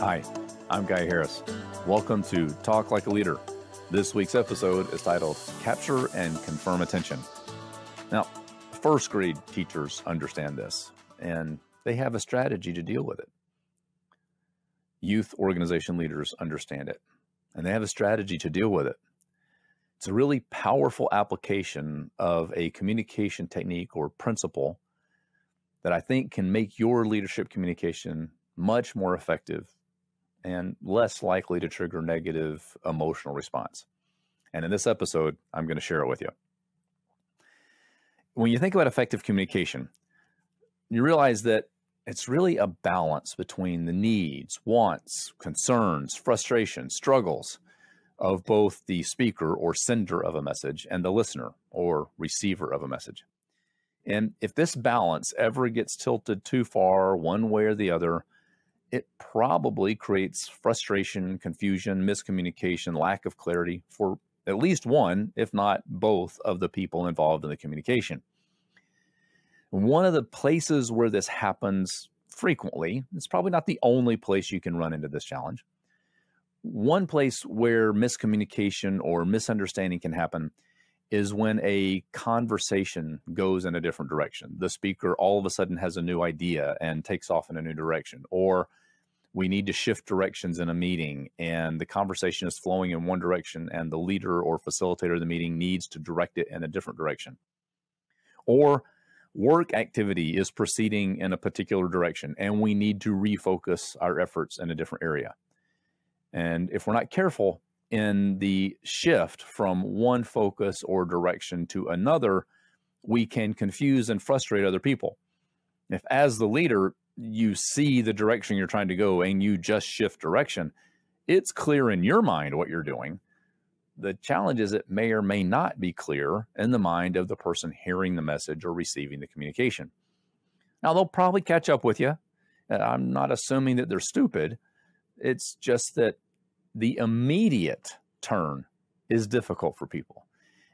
Hi, I'm Guy Harris. Welcome to Talk Like a Leader. This week's episode is titled Capture and Confirm Attention. Now, first grade teachers understand this, and they have a strategy to deal with it. Youth organization leaders understand it, and they have a strategy to deal with it. It's a really powerful application of a communication technique or principle that I think can make your leadership communication much more effective and less likely to trigger negative emotional response. And in this episode, I'm going to share it with you. When you think about effective communication, you realize that it's really a balance between the needs, wants, concerns, frustrations, struggles of both the speaker or sender of a message and the listener or receiver of a message. And if this balance ever gets tilted too far one way or the other, it probably creates frustration, confusion, miscommunication, lack of clarity for at least one, if not both, of the people involved in the communication. One of the places where this happens frequently, it's probably not the only place you can run into this challenge. One place where miscommunication or misunderstanding can happen is when a conversation goes in a different direction. The speaker all of a sudden has a new idea and takes off in a new direction, or we need to shift directions in a meeting and the conversation is flowing in one direction and the leader or facilitator of the meeting needs to direct it in a different direction. Or work activity is proceeding in a particular direction and we need to refocus our efforts in a different area. And if we're not careful in the shift from one focus or direction to another, we can confuse and frustrate other people. If as the leader, you see the direction you're trying to go and you just shift direction, it's clear in your mind what you're doing. The challenge is it may or may not be clear in the mind of the person hearing the message or receiving the communication. Now, they'll probably catch up with you. I'm not assuming that they're stupid. It's just that the immediate turn is difficult for people.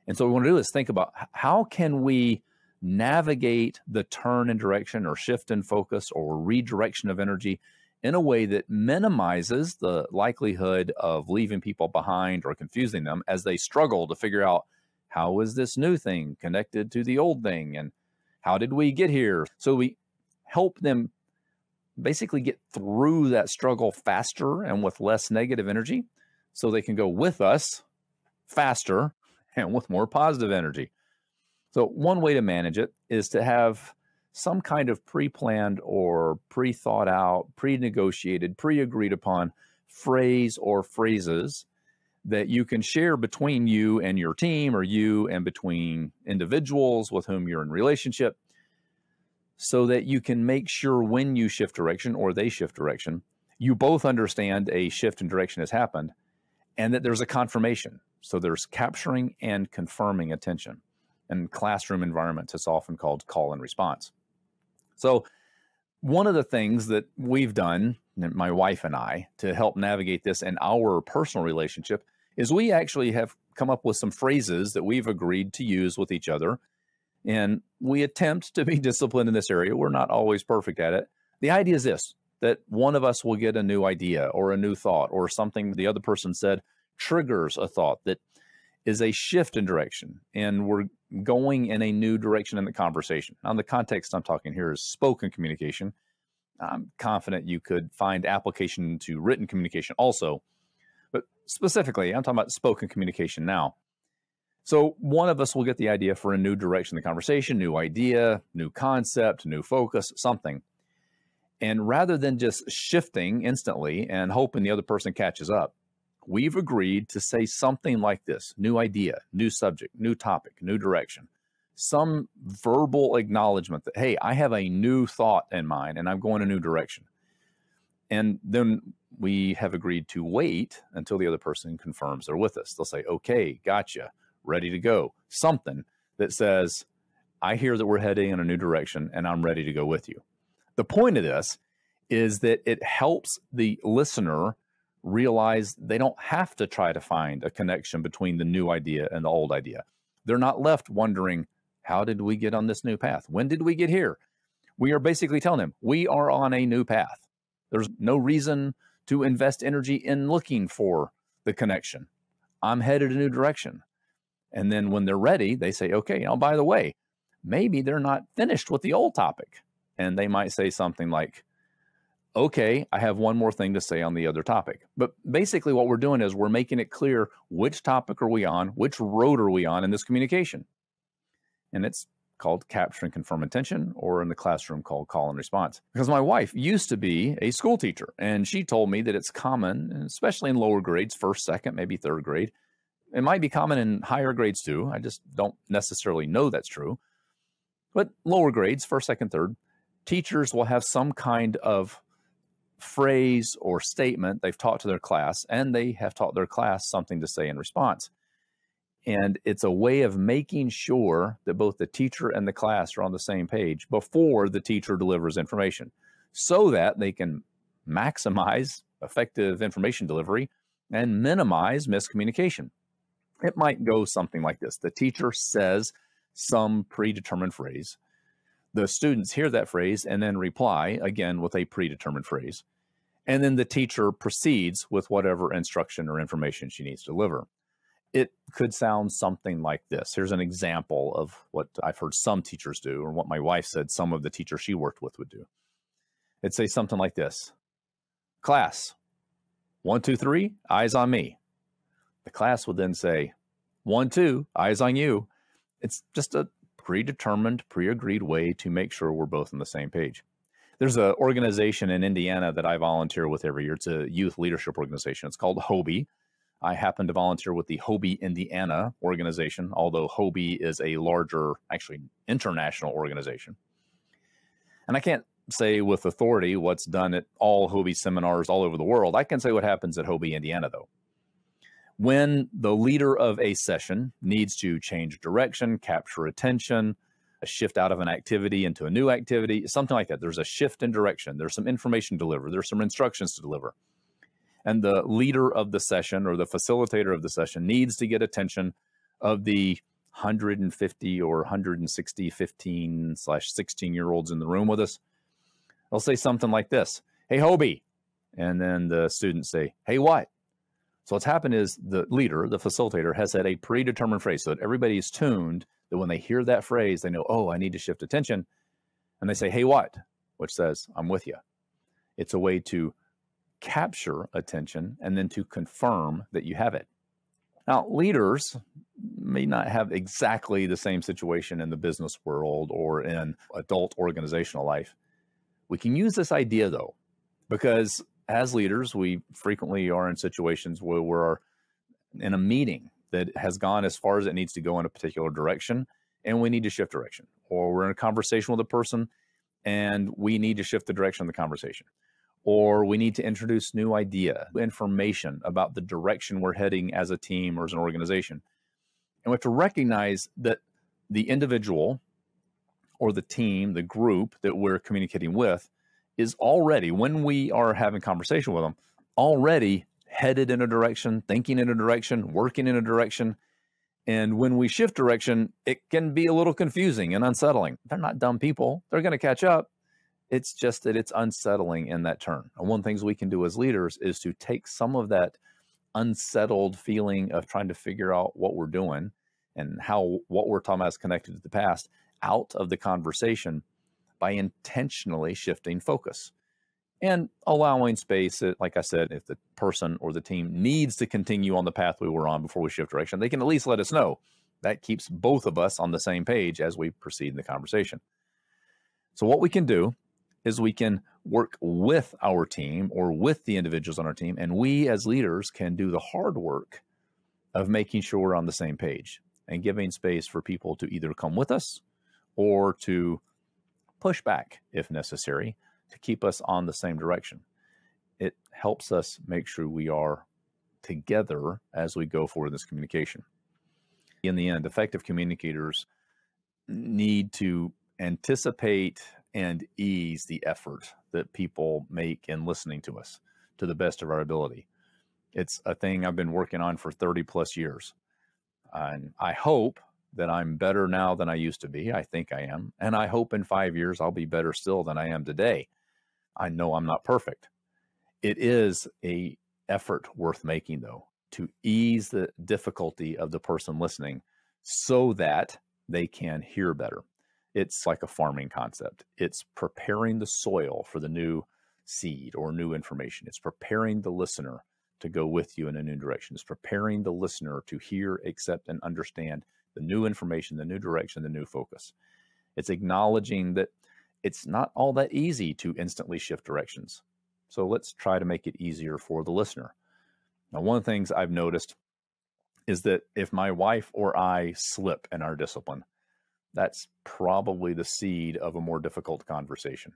And so what we want to do is think about how can we navigate the turn in direction or shift in focus or redirection of energy in a way that minimizes the likelihood of leaving people behind or confusing them as they struggle to figure out how is this new thing connected to the old thing and how did we get here? So we help them basically get through that struggle faster and with less negative energy so they can go with us faster and with more positive energy. So one way to manage it is to have some kind of pre-planned or pre-thought out, pre-negotiated, pre-agreed upon phrase or phrases that you can share between you and your team or you and between individuals with whom you're in relationship so that you can make sure when you shift direction or they shift direction, you both understand a shift in direction has happened and that there's a confirmation. So there's capturing and confirming attention. In classroom environments, it's often called call and response. So one of the things that we've done, my wife and I, to help navigate this in our personal relationship is we actually have come up with some phrases that we've agreed to use with each other. And we attempt to be disciplined in this area. We're not always perfect at it. The idea is this, that one of us will get a new idea or a new thought or something the other person said triggers a thought that is a shift in direction. And we're going in a new direction in the conversation. Now, the context I'm talking here is spoken communication. I'm confident you could find application to written communication also. But specifically, I'm talking about spoken communication now. So one of us will get the idea for a new direction in the conversation, new idea, new concept, new focus, something. And rather than just shifting instantly and hoping the other person catches up, we've agreed to say something like this: new idea, new subject, new topic, new direction, some verbal acknowledgement that, hey, I have a new thought in mind and I'm going a new direction. And then we have agreed to wait until the other person confirms they're with us. They'll say, okay, gotcha, ready to go. Something that says, I hear that we're heading in a new direction and I'm ready to go with you. The point of this is that it helps the listener realize they don't have to try to find a connection between the new idea and the old idea. They're not left wondering, how did we get on this new path? When did we get here? We are basically telling them we are on a new path. There's no reason to invest energy in looking for the connection. I'm headed a new direction. And then when they're ready, they say, okay, now, by the way, maybe they're not finished with the old topic. And they might say something like, okay, I have one more thing to say on the other topic. But basically what we're doing is we're making it clear which topic are we on, which road are we on in this communication. And it's called capture and confirm attention, or in the classroom called call and response. Because my wife used to be a school teacher, and she told me that it's common, especially in lower grades, first, second, maybe third grade. It might be common in higher grades too. I just don't necessarily know that's true. But lower grades, first, second, third, teachers will have some kind of phrase or statement they've taught to their class, and they have taught their class something to say in response. And it's a way of making sure that both the teacher and the class are on the same page before the teacher delivers information, so that they can maximize effective information delivery and minimize miscommunication. It might go something like this. The teacher says some predetermined phrase. The students hear that phrase and then reply again with a predetermined phrase. And then the teacher proceeds with whatever instruction or information she needs to deliver. It could sound something like this. Here's an example of what I've heard some teachers do, or what my wife said some of the teachers she worked with would do. It'd say something like this: class, 1, 2, 3, eyes on me. The class would then say, 1, 2, eyes on you. It's just a predetermined, pre-agreed way to make sure we're both on the same page. There's an organization in Indiana that I volunteer with every year. It's a youth leadership organization. It's called HOBIE. I happen to volunteer with the HOBIE Indiana organization, although HOBIE is a larger, actually international organization. And I can't say with authority what's done at all HOBIE seminars all over the world. I can say what happens at HOBIE Indiana, though. When the leader of a session needs to change direction, capture attention, a shift out of an activity into a new activity, something like that, there's a shift in direction, there's some information delivered, there's some instructions to deliver. And the leader of the session, or the facilitator of the session, needs to get attention of the 150 or 160 15/16-year-olds in the room with us. They'll say something like this: hey, Hobie. And then the students say, hey, what? So what's happened is the leader, the facilitator, has had a predetermined phrase so that everybody is tuned that when they hear that phrase, they know, oh, I need to shift attention. And they say, hey, what? Which says, I'm with you. It's a way to capture attention and then to confirm that you have it. Now, leaders may not have exactly the same situation in the business world or in adult organizational life. We can use this idea, though, because as leaders, we frequently are in situations where we're in a meeting that has gone as far as it needs to go in a particular direction, and we need to shift direction. Or we're in a conversation with a person, and we need to shift the direction of the conversation. Or we need to introduce new idea, information about the direction we're heading as a team or as an organization. And we have to recognize that the individual or the team, the group that we're communicating with, is already, when we are having conversation with them, already headed in a direction, thinking in a direction, working in a direction. And when we shift direction, it can be a little confusing and unsettling. They're not dumb people. They're going to catch up. It's just that it's unsettling in that turn. And one of the things we can do as leaders is to take some of that unsettled feeling of trying to figure out what we're doing and how what we're talking about is connected to the past out of the conversation by intentionally shifting focus and allowing space that, like I said, if the person or the team needs to continue on the path we were on before we shift direction, they can at least let us know. That keeps both of us on the same page as we proceed in the conversation. So what we can do is we can work with our team or with the individuals on our team, and we as leaders can do the hard work of making sure we're on the same page and giving space for people to either come with us or to push back if necessary to keep us on the same direction. It helps us make sure we are together as we go forward in this communication. In the end, effective communicators need to anticipate and ease the effort that people make in listening to us to the best of our ability. It's a thing I've been working on for 30 plus years. And I hope that I'm better now than I used to be. I think I am. And I hope in 5 years I'll be better still than I am today. I know I'm not perfect. It is a effort worth making, though, to ease the difficulty of the person listening so that they can hear better. It's like a farming concept. It's preparing the soil for the new seed or new information. It's preparing the listener to go with you in a new direction. It's preparing the listener to hear, accept, and understand the new information, the new direction, the new focus. It's acknowledging that it's not all that easy to instantly shift directions. So let's try to make it easier for the listener. Now, one of the things I've noticed is that if my wife or I slip in our discipline, that's probably the seed of a more difficult conversation.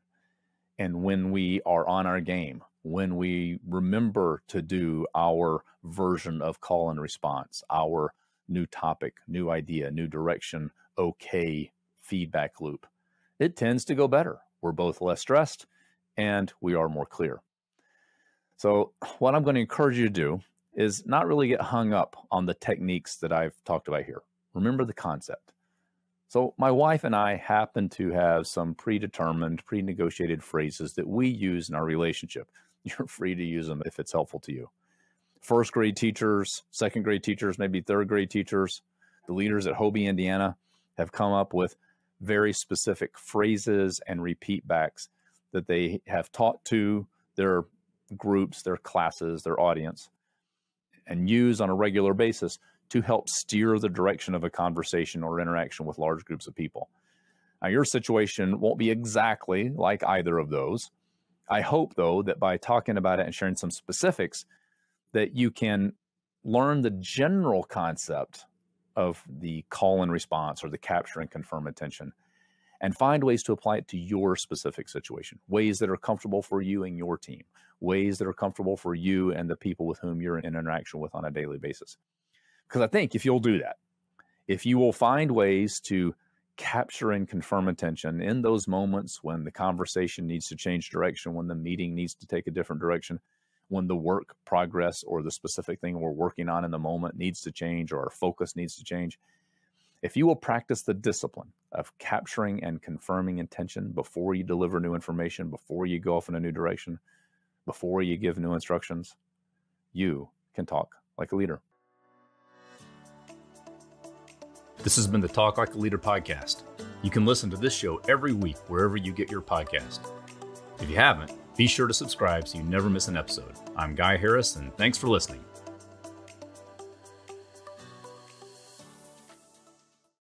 And when we are on our game, when we remember to do our version of call and response, our new topic, new idea, new direction, okay feedback loop, it tends to go better. We're both less stressed and we are more clear. So what I'm going to encourage you to do is not really get hung up on the techniques that I've talked about here. Remember the concept. So my wife and I happen to have some predetermined, pre-negotiated phrases that we use in our relationship. You're free to use them if it's helpful to you. First grade teachers, second grade teachers, maybe third grade teachers, the leaders at Hobie, Indiana, have come up with very specific phrases and repeat backs that they have taught to their groups, their classes, their audience, and use on a regular basis to help steer the direction of a conversation or interaction with large groups of people. Now, your situation won't be exactly like either of those. I hope, though, that by talking about it and sharing some specifics, that you can learn the general concept of the call and response or the capture and confirm attention, and find ways to apply it to your specific situation, ways that are comfortable for you and your team, ways that are comfortable for you and the people with whom you're in interaction with on a daily basis. Because I think if you'll do that, if you will find ways to capture and confirm attention in those moments when the conversation needs to change direction, when the meeting needs to take a different direction, when the work progress or the specific thing we're working on in the moment needs to change or our focus needs to change, if you will practice the discipline of capturing and confirming intention before you deliver new information, before you go off in a new direction, before you give new instructions, you can talk like a leader. This has been the Talk Like a Leader podcast. You can listen to this show every week wherever you get your podcast. If you haven't, be sure to subscribe so you never miss an episode. I'm Guy Harris, and thanks for listening.